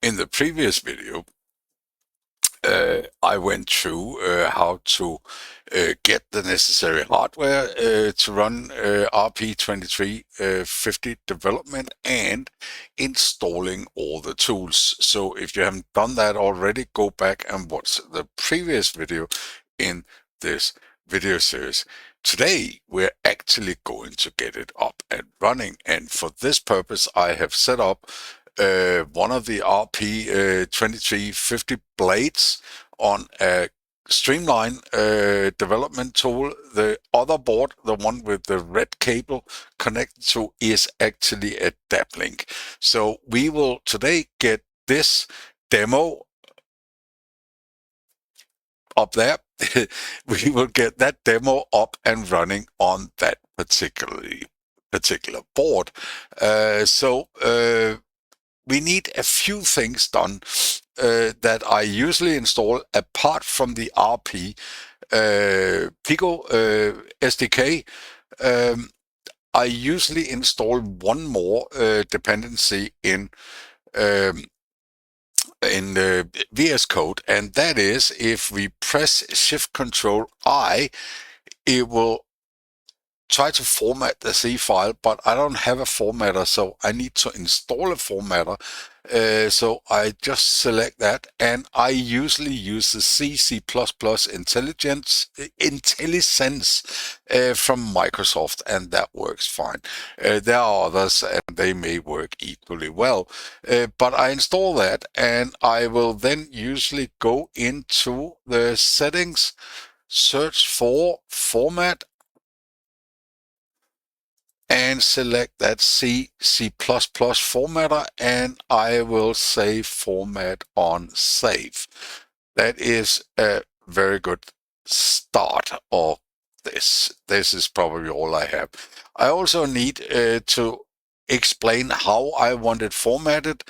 In the previous video, I went through how to get the necessary hardware to run RP2350 development and installing all the tools. So if you haven't done that already, go back and watch the previous video in this video series. Today, we're actually going to get it up and running. And for this purpose, I have set up one of the RP2350 blades on a Streamline development tool. The other board, the one with the red cable connected to, is actually a DAP link. So we will today get this demo up there. We will get that demo up and running on that particular board. We need a few things done that I usually install apart from the RP pico-sdk. I usually install one more dependency in VS Code, and that is if we press Shift-Control-I, it will try to format the C file, but I don't have a formatter, so I need to install a formatter. So I just select that, and I usually use the C IntelliSense from Microsoft, and that works fine. There are others, and they may work equally well, but I install that, and I will then usually go into the settings, search for format, and select that C formatter, and I will say format on save. That is a very good start of this. This is probably all I have. I also need to explain how I want it formatted,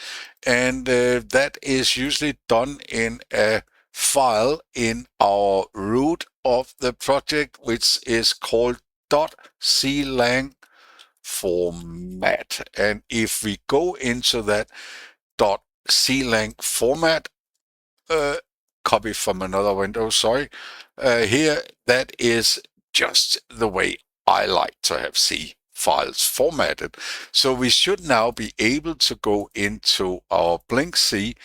and that is usually done in a file in our root of the project, which is called .clang format. And if we go into that .clang format, copy from another window, sorry, here, that is just the way I like to have C files formatted. So we should now be able to go into our Blinky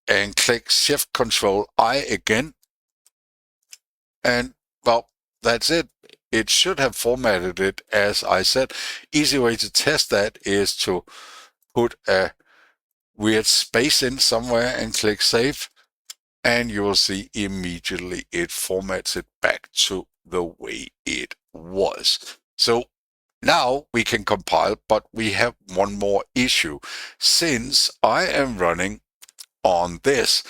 and click Shift-Control-I again, and well, that's it. It should have formatted it as I said. Easy way to test that is to put a weird space in somewhere and click save, and you will see immediately it formats it back to the way it was. So now we can compile, but we have one more issue. Since I am running on this,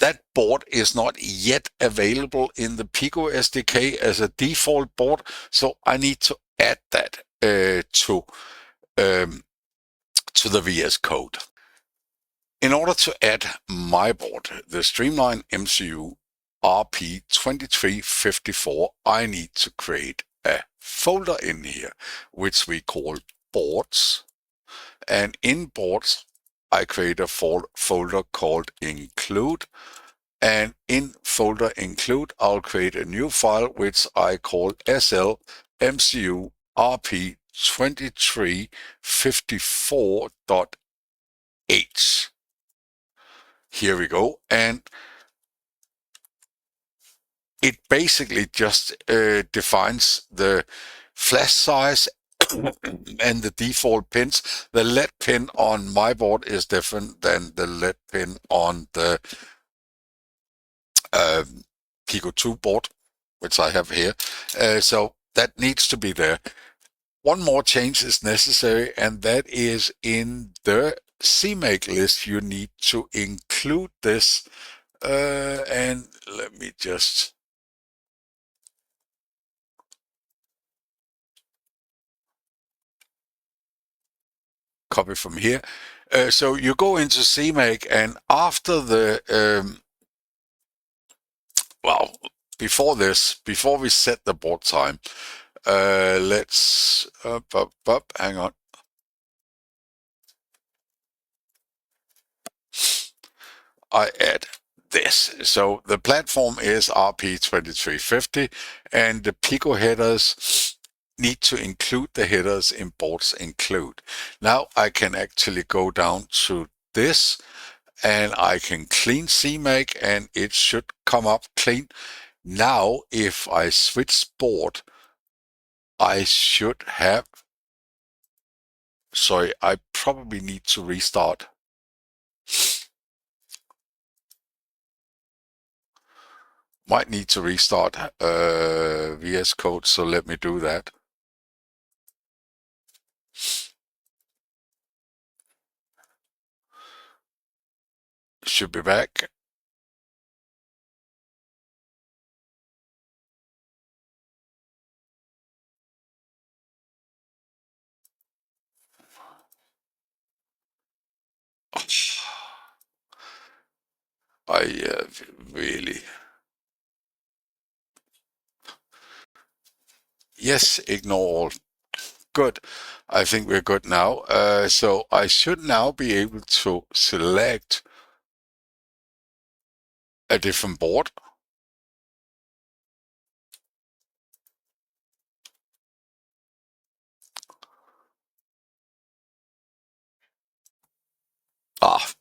that board is not yet available in the Pico SDK as a default board, so I need to add that to the VS Code. In order to add my board, the Streamline MCU RP2354, I need to create a folder in here, which we call boards, and in boards I create a folder called include, and in folder include I'll create a new file which I call slmcu rp2354.h. Here we go, and it basically just defines the flash size and the default pins. The LED pin on my board is different than the LED pin on the Pico 2 board, which I have here. So that needs to be there. One more change is necessary, and that is in the CMakeList. You need to include this, and let me just copy from here. So you go into CMake, and after the well, before we set the board time, let's hang on. I add this. So the platform is RP2350, and the Pico headers need to include the headers in boards include. Now I can actually go down to this, and I can clean CMake, and it should come up clean. Now, if I switch board, I should have, sorry, I probably need to restart. Might need to restart VS Code, so let me do that. Should be back. I really... Yes, ignore all. Good. I think we're good now. So I should now be able to select a different board.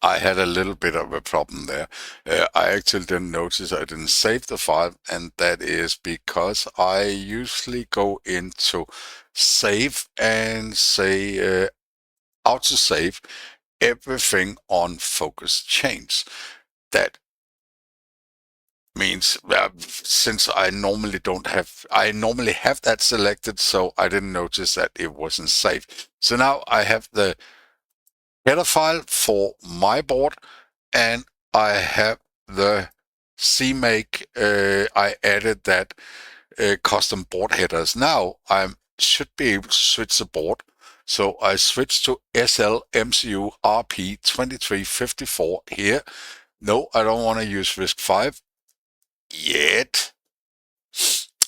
I had a little bit of a problem there. I actually didn't notice I didn't save the file, and that is because I usually go into save and say autosave everything on focus chains. That means since I normally have that selected, so I didn't notice that it wasn't saved. So now I have the header file for my board, and I have the CMake. I added that custom board headers. Now I should be able to switch the board. So I switch to SL MCU RP2354 here. No, I don't want to use RISC-V yet.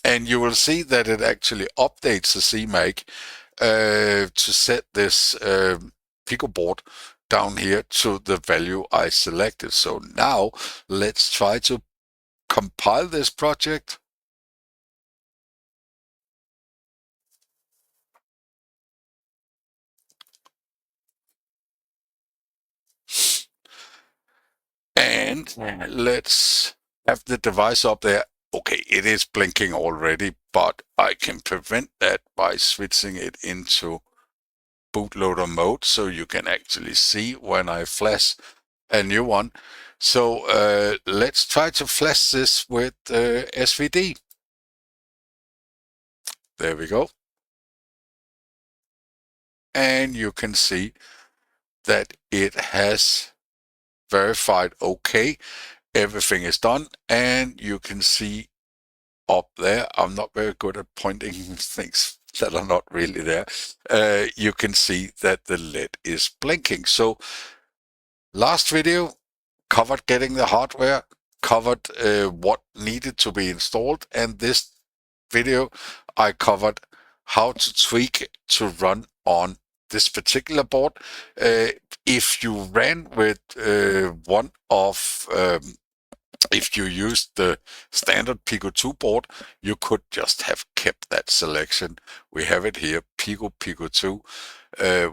And you will see that it actually updates the CMake to set this Pico board down here to the value I selected. So now let's try to compile this project. And let's have the device up there. Okay, it is blinking already, but I can prevent that by switching it into bootloader mode, so you can actually see when I flash a new one. So let's try to flash this with SVD. There we go. And you can see that it has verified okay. Everything is done, and you can see up there, I'm not very good at pointing things that are not really there. You can see that the LED is blinking. So last video covered getting the hardware, covered what needed to be installed, and this video I covered how to tweak it to run on this particular board. If you ran with if you used the standard Pico 2 board, you could just have kept that selection. We have it here, Pico 2,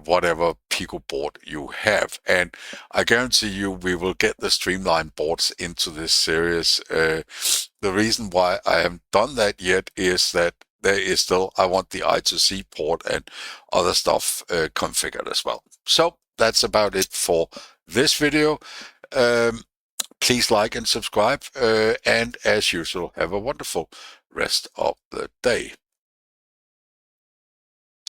whatever Pico board you have. And I guarantee you we will get the Streamline boards into this series. The reason why I haven't done that yet is that there is still, I want the I2C port and other stuff configured as well. So that's about it for this video. Please like and subscribe, and as usual, have a wonderful rest of the day.